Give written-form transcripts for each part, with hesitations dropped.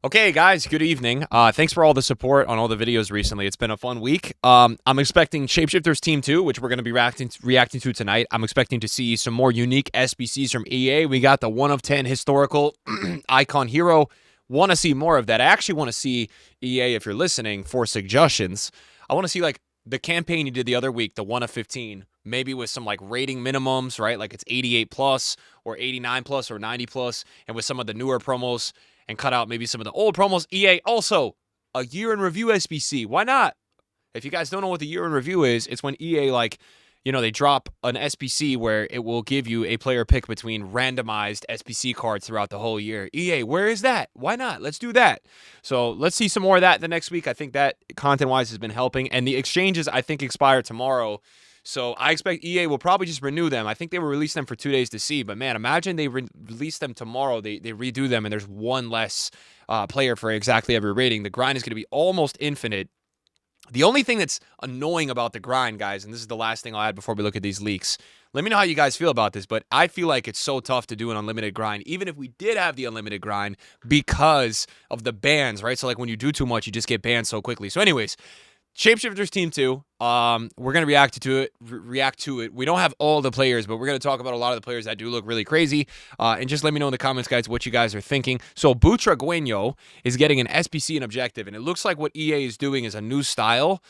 Okay, guys, good evening. Thanks for all the support on all the videos recently. It's been a fun week. I'm expecting Shapeshifters Team 2, which we're going to be reacting to tonight. I'm expecting to see some more unique SBCs from EA. We got the 1 of 10 historical icon hero. Want to see more of that. I actually want to see EA, if you're listening, for suggestions. I want to see, like, the campaign you did the other week, the 1 of 15, maybe with some, like, rating minimums, right? Like it's 88 plus or 89 plus or 90 plus, and with some of the newer promos and cut out maybe some of the old promos. EA also a year in review SBC. Why not? If you guys don't know what the year in review is, it's when EA they drop an SBC where it will give you a player pick between randomized SBC cards throughout the whole year. EA, where is that? Why not? Let's do that. So let's see some more of that the next week. I think that content-wise has been helping. And the exchanges, I think, expire tomorrow. So I expect EA will probably just renew them. I think they will release them for 2 days to see. But, man, imagine they release them tomorrow. They redo them, and there's one less player for exactly every rating. The grind is going to be almost infinite. The only thing that's annoying about the grind, guys, and this is the last thing I'll add before we look at these leaks. Let me know how you guys feel about this, but I feel like it's so tough to do an unlimited grind, even if we did have the unlimited grind, because of the bans, right? So, like, when you do too much, you just get banned so quickly. So, anyways, Shapeshifters Team 2, we're going to react to it. We don't have all the players, but we're going to talk about a lot of the players that do look really crazy. And just let me know in the comments, guys, what you guys are thinking. So Butragueno is getting an SBC and objective, and it looks like what EA is doing is a new style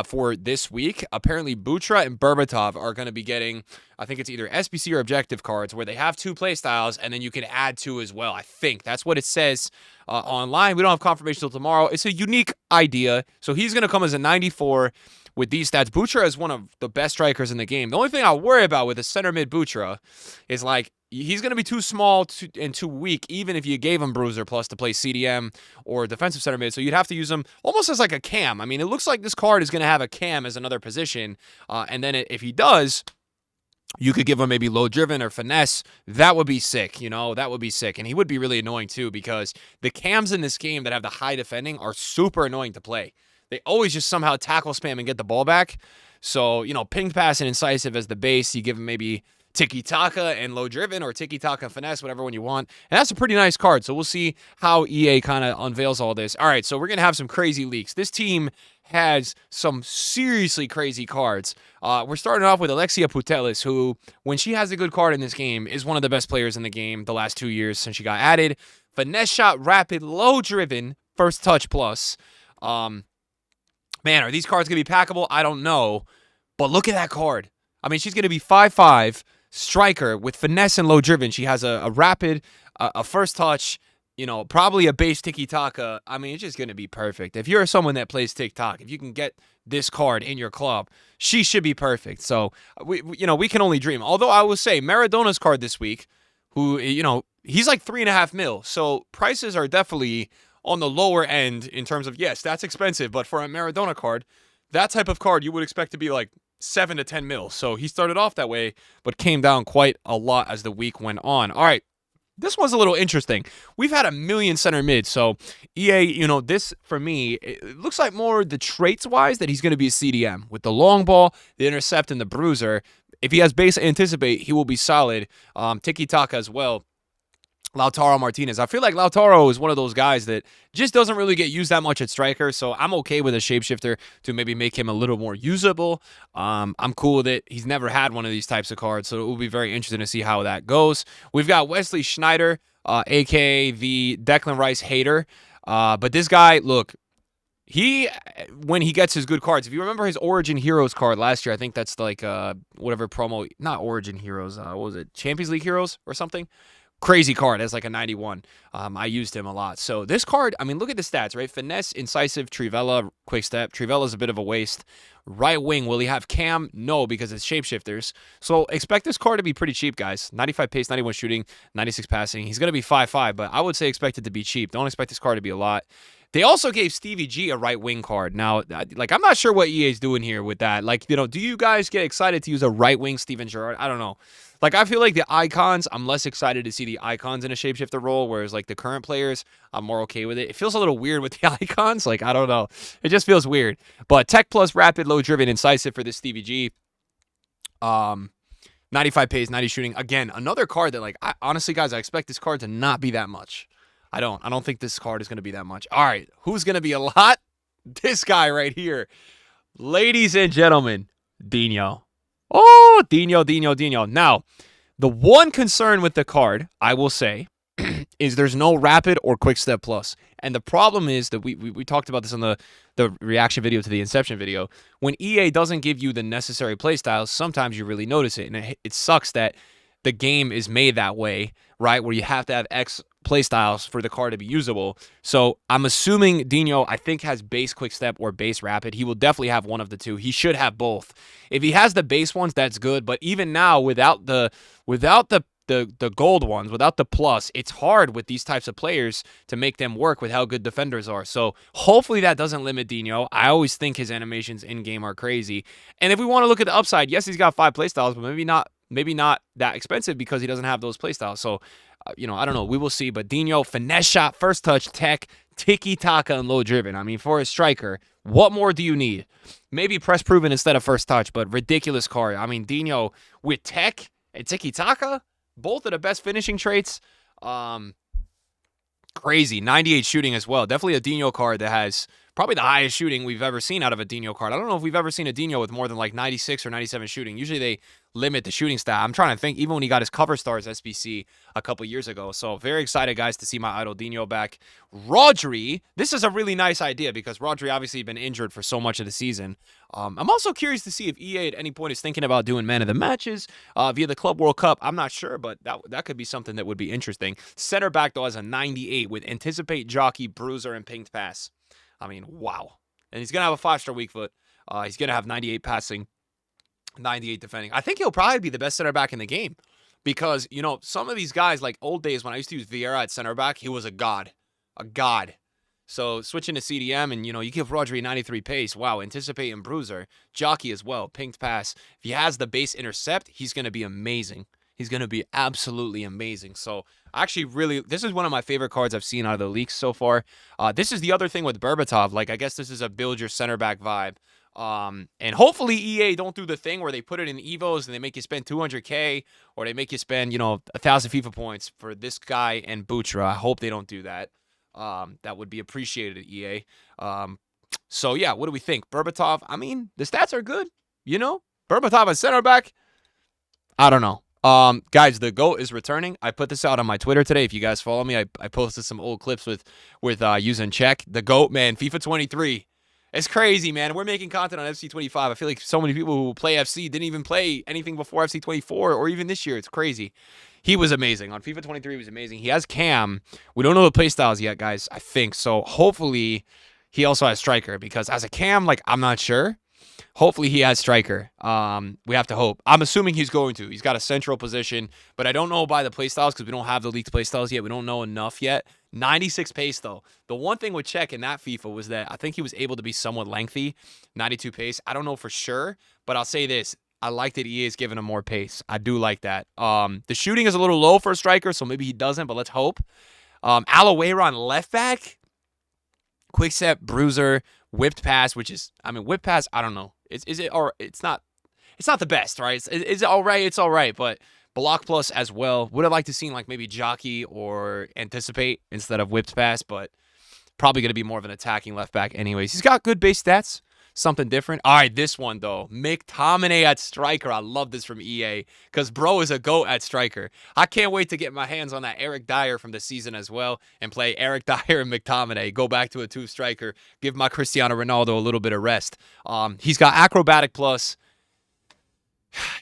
for this week. Apparently, Butra and Berbatov are going to be getting, I think it's either SBC or objective cards, where they have 2 play styles, and then you can add 2 as well. I think that's what it says online. We don't have confirmation till tomorrow. It's a unique idea. So he's going to come as a 94 with these stats. Butra is one of the best strikers in the game. The only thing I worry about with a center mid Butra is, like, he's going to be too small and too weak, even if you gave him Bruiser Plus to play CDM or defensive center mid. So you'd have to use him almost as like a cam. I mean, it looks like this card is going to have a cam as another position. And then if he does, you could give him maybe low driven or finesse. That would be sick, that would be sick. And he would be really annoying too, because the cams in this game that have the high defending are super annoying to play. They always just somehow tackle spam and get the ball back. So, ping pass and incisive as the base. You give him maybe tiki-taka and low driven, or tiki-taka and finesse, whatever one you want. And that's a pretty nice card. So we'll see how EA kind of unveils all this. All right, so we're going to have some crazy leaks. This team has some seriously crazy cards. We're starting off with Alexia Putellas, who, when she has a good card in this game, is one of the best players in the game the last 2 years since she got added. Finesse shot, rapid, low driven, first touch plus. Man, are these cards going to be packable? I don't know. But look at that card. I mean, she's going to be 5'5", striker with finesse and low driven. She has a rapid, a first touch, probably a base tiki-taka. I mean, it's just going to be perfect. If you're someone that plays TikTok, if you can get this card in your club, she should be perfect. So, we can only dream. Although I will say, Maradona's card this week, who, he's like 3.5 mil. So prices are definitely on the lower end in terms of, yes, that's expensive. But for a Maradona card, that type of card you would expect to be like 7 to 10 mil. So he started off that way, but came down quite a lot as the week went on. All right. This was a little interesting. We've had a million center mid, so EA, this for me, it looks like more the traits-wise that he's going to be a CDM. With the long ball, the intercept, and the bruiser, if he has base anticipate, he will be solid. Tiki-taka as well. Lautaro Martinez. I feel like Lautaro is one of those guys that just doesn't really get used that much at striker, so I'm okay with a shapeshifter to maybe make him a little more usable. I'm cool with it. He's never had one of these types of cards, so it will be very interesting to see how that goes. We've got Wesley Schneider, a.k.a. the Declan Rice hater. But this guy, look, when he gets his good cards, if you remember his Origin Heroes card last year, I think that's like whatever promo, not Origin Heroes, what was it, Champions League Heroes or something? Crazy card as like a 91. I used him a lot. So this card, I mean, look at the stats, right? Finesse, incisive, Trivella, quick step. Trivella's a bit of a waste. Right wing, will he have cam? No, because it's shapeshifters. So expect this card to be pretty cheap, guys. 95 pace, 91 shooting, 96 passing. He's going to be 5'5", but I would say expect it to be cheap. Don't expect this card to be a lot. They also gave Stevie G a right wing card. Now, like, I'm not sure what EA is doing here with that. Like, do you guys get excited to use a right wing Steven Gerrard? I don't know. Like, I feel like the icons, I'm less excited to see the icons in a shapeshifter role, whereas, like, the current players, I'm more okay with it. It feels a little weird with the icons. Like, I don't know. It just feels weird. But Tech Plus, Rapid, Low Driven, Incisive for this Stevie G. 95 pace, 90 shooting. Again, another card that, like, honestly, guys, I expect this card to not be that much. I don't think this card is going to be that much. All right, who's going to be a lot? This guy right here. Ladies and gentlemen, Dino. Oh, Dino. Now, the one concern with the card, I will say, is there's no rapid or quick step plus. And the problem is that we talked about this on the reaction video to the Inception video. When EA doesn't give you the necessary playstyles, sometimes you really notice it. And it sucks that the game is made that way, right? Where you have to have X playstyles for the card to be usable. So I'm assuming Dino, I think, has base quick step or base rapid. He will definitely have one of the two. He should have both. If he has the base ones, that's good. But even now, without the gold ones, without the plus, it's hard with these types of players to make them work with how good defenders are. So hopefully that doesn't limit Dino. I always think his animations in-game are crazy. And if we want to look at the upside, yes, he's got 5 playstyles, but maybe not that expensive because he doesn't have those playstyles. So, I don't know. We will see. But Dino, finesse shot, first touch, tech, tiki-taka, and low driven. I mean, for a striker, what more do you need? Maybe press proven instead of first touch, but ridiculous card. I mean, Dino with tech and tiki-taka, both of the best finishing traits. Crazy. 98 shooting as well. Definitely a Dino card that has probably the highest shooting we've ever seen out of a Dino card. I don't know if we've ever seen a Dino with more than like 96 or 97 shooting. Usually they limit the shooting stat. I'm trying to think, even when he got his cover stars SBC a couple years ago. So very excited, guys, to see my idol Dino back. Rodri, this is a really nice idea because Rodri obviously been injured for so much of the season. I'm also curious to see if EA at any point is thinking about doing man of the matches via the Club World Cup. I'm not sure, but that could be something that would be interesting. Center back, though, has a 98 with Anticipate, Jockey, Bruiser, and Pinged Pass. I mean, wow. And he's going to have a 5-star weak foot. He's going to have 98 passing, 98 defending. I think he'll probably be the best center back in the game because, some of these guys, like old days when I used to use Vieira at center back, he was a god. A god. So switching to CDM and, you give Rodri 93 pace. Wow, Anticipate and Bruiser. Jockey as well, Pinged Pass. If he has the base intercept, he's going to be amazing. He's going to be absolutely amazing. So actually this is one of my favorite cards I've seen out of the leaks so far. This is the other thing with Berbatov. Like, I guess this is a build your center back vibe. And hopefully EA don't do the thing where they put it in Evos and they make you spend 200K or they make you spend, 1,000 FIFA points for this guy and Butra. I hope they don't do that. That would be appreciated at EA. So yeah, what do we think? Berbatov, I mean, the stats are good, Berbatov at center back, I don't know. Guys, the GOAT is returning. I put this out on my Twitter today. If you guys follow me, I posted some old clips with using check. The GOAT, man, FIFA 23. It's crazy, man. We're making content on FC 25. I feel like so many people who play FC didn't even play anything before FC 24 or even this year. It's crazy. He was amazing. On FIFA 23, he was amazing. He has Cam. We don't know the play styles yet, guys, I think. So hopefully he also has striker because as a Cam, I'm not sure. Hopefully he has striker. We have to hope. I'm assuming he's going to. He's got a central position, but I don't know by the playstyles because we don't have the leaked playstyles yet. We don't know enough yet. 96 pace, though. The one thing with Czech in that FIFA was that I think he was able to be somewhat lengthy. 92 pace. I don't know for sure, but I'll say this. I like that EA is giving him more pace. I do like that. The shooting is a little low for a striker, so maybe he doesn't, but let's hope. Alaweira on left back. Quick step, Bruiser, whipped pass, whipped pass, I don't know. Is it or it's not the best, right? Is it all right? It's all right, but block plus as well. Would have liked to seen maybe Jockey or Anticipate instead of whipped pass, but probably going to be more of an attacking left back anyways. He's got good base stats. Something different. All right, this one, though. McTominay at striker. I love this from EA because bro is a GOAT at striker. I can't wait to get my hands on that Eric Dyer from the season as well and play Eric Dyer and McTominay. Go back to a 2-striker. Give my Cristiano Ronaldo a little bit of rest. He's got acrobatic plus.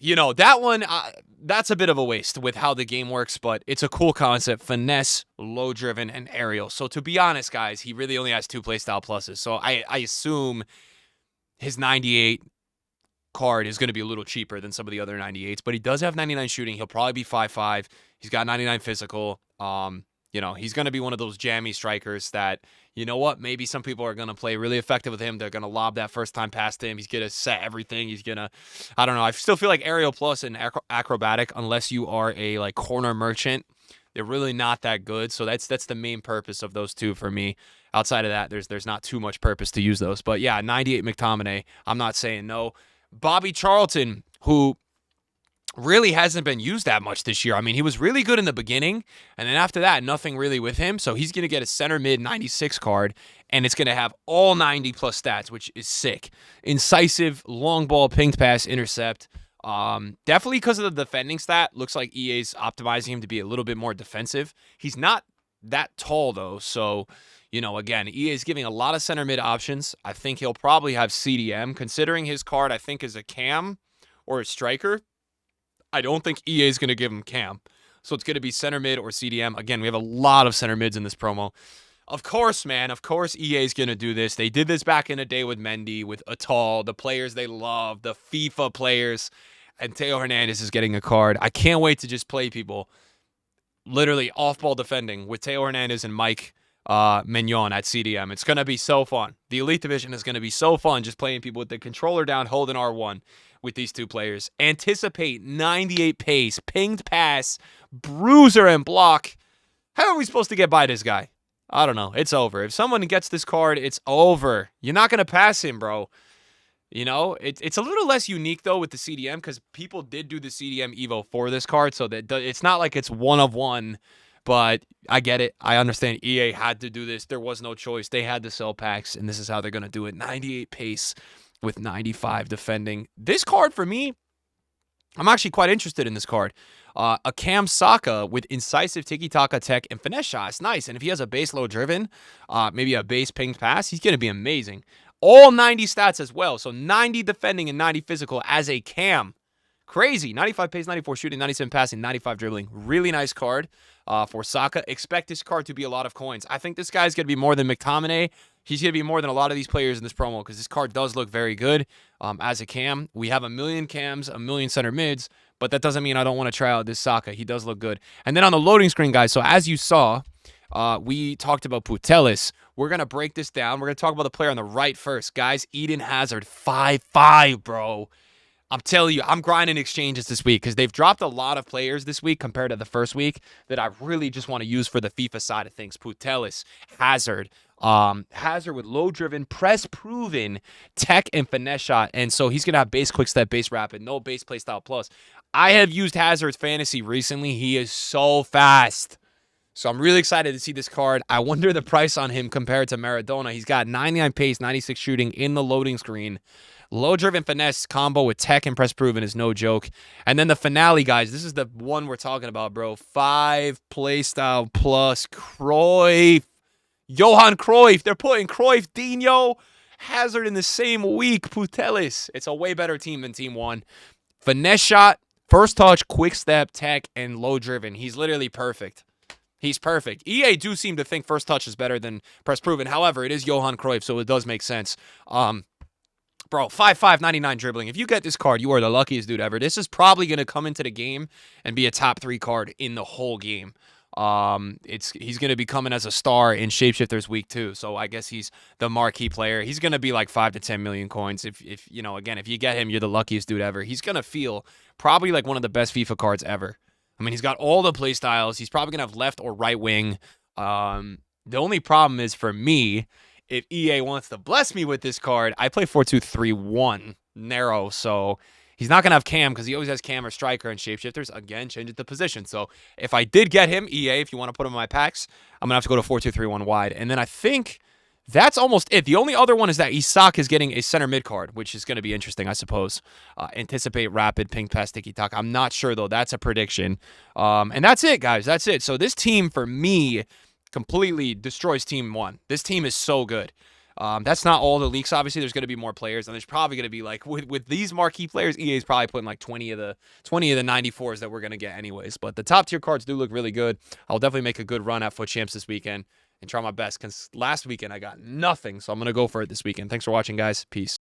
That one, that's a bit of a waste with how the game works, but it's a cool concept. Finesse, low driven, and aerial. So to be honest, guys, he really only has 2 playstyle pluses. So I assume his 98 card is going to be a little cheaper than some of the other 98s, but he does have 99 shooting. He'll probably be 5'5". He's got 99 physical. He's going to be one of those jammy strikers that, maybe some people are going to play really effective with him. They're going to lob that first time past him. He's going to set everything. He's going to, I don't know. I still feel like aerial plus and acrobatic, unless you are a corner merchant, they're really not that good. So that's the main purpose of those two for me. Outside of that, there's not too much purpose to use those. But yeah, 98 McTominay, I'm not saying no. Bobby Charlton, who really hasn't been used that much this year. I mean, he was really good in the beginning, and then after that, nothing really with him. So he's going to get a center mid 96 card, and it's going to have all 90 plus stats, which is sick. Incisive, long ball, pinged pass, intercept. Definitely because of the defending stat. Looks like EA's optimizing him to be a little bit more defensive. He's not that tall, though, so... again, EA is giving a lot of center mid options. I think he'll probably have CDM. Considering his card, I think, is a cam or a striker, I don't think EA is going to give him cam. So it's going to be center mid or CDM. Again, we have a lot of center mids in this promo. Of course, man. Of course EA is going to do this. They did this back in the day with Mendy, with Atal, the players they love, the FIFA players. And Teo Hernandez is getting a card. I can't wait to just play people literally off-ball defending with Teo Hernandez and Mike Mignon at CDM. It's going to be so fun. The Elite Division is going to be so fun just playing people with the controller down, holding R1 with these two players. Anticipate 98 pace, pinged pass, bruiser, and block. How are we supposed to get by this guy? I don't know. It's over. If someone gets this card, it's over. You're not going to pass him, bro. It's a little less unique, though, with the CDM because people did do the CDM Evo for this card, so that it's not like it's one of one. But I get it. I understand EA had to do this. There was no choice. They had to sell packs, and this is how they're going to do it. 98 pace with 95 defending. This card, for me, I'm actually quite interested in this card. A Cam Saka with incisive tiki-taka tech and finesse shot. It's nice. And if he has a base low driven, maybe a base pinged pass, he's going to be amazing. All 90 stats as well. So 90 defending and 90 physical as a Cam. Crazy. 95 pace, 94 shooting, 97 passing, 95 dribbling. Really nice card for Saka. Expect this card to be a lot of coins. I think this guy's going to be more than McTominay. He's going to be more than a lot of these players in this promo because this card does look very good as a cam. We have a million cams, a million center mids, but that doesn't mean I don't want to try out this Saka. He does look good. And then on the loading screen, guys, so as you saw, we talked about Putellas. We're going to break this down. We're going to talk about the player on the right first. Guys, Eden Hazard, 5'5", bro. I'm telling you, I'm grinding exchanges this week because they've dropped a lot of players this week compared to the first week that I really just want to use for the FIFA side of things. Putellas, Hazard, Hazard with low-driven, press-proven, tech, and finesse shot. And so he's going to have base quick step, base rapid, no base playstyle plus. I have used Hazard's fantasy recently. He is so fast. So I'm really excited to see this card. I wonder the price on him compared to Maradona. He's got 99 pace, 96 shooting in the loading screen. Low-driven finesse combo with tech and press proven is no joke. And then the finale, guys, this is the one we're talking about, bro. 5 playstyle plus Cruyff. Johan Cruyff. They're putting Cruyff, Dino, Hazard in the same week. Putellas. It's a way better team than Team 1. Finesse shot, first touch, quick step, tech, and low-driven. He's literally perfect. He's perfect. EA do seem to think first touch is better than press proven. However, it is Johan Cruyff, so it does make sense. Bro, 5'5", 99 dribbling. If you get this card, you are the luckiest dude ever. This is probably going to come into the game and be a top 3 card in the whole game. He's going to be coming as a star in Shapeshifters week 2. So I guess he's the marquee player. He's going to be like 5 to 10 million coins. If again, if you get him, you're the luckiest dude ever. He's going to feel probably like one of the best FIFA cards ever. I mean, he's got all the play styles. He's probably going to have left or right wing. The only problem is for me, if EA wants to bless me with this card, I play 4-2-3-1 narrow, so he's not going to have cam because he always has cam or striker and Shapeshifters. Again, change it to position. So if I did get him, EA, if you want to put him in my packs, I'm going to have to go to 4-2-3-1 wide. And then I think that's almost it. The only other one is that Isak is getting a center mid card, which is going to be interesting, I suppose. Anticipate rapid, ping pass, tiki-tak. I'm not sure, though. That's a prediction. And that's it, guys. That's it. So this team, for me, completely destroys Team 1. This team is so good. That's not all the leaks. Obviously, there's going to be more players, and there's probably going to be like with these marquee players, EA is probably putting like 20 of the 94s that we're going to get anyways. But the top tier cards do look really good. I'll definitely make a good run at Foot Champs this weekend and try my best because last weekend I got nothing, so I'm going to go for it this weekend. Thanks for watching, guys. Peace.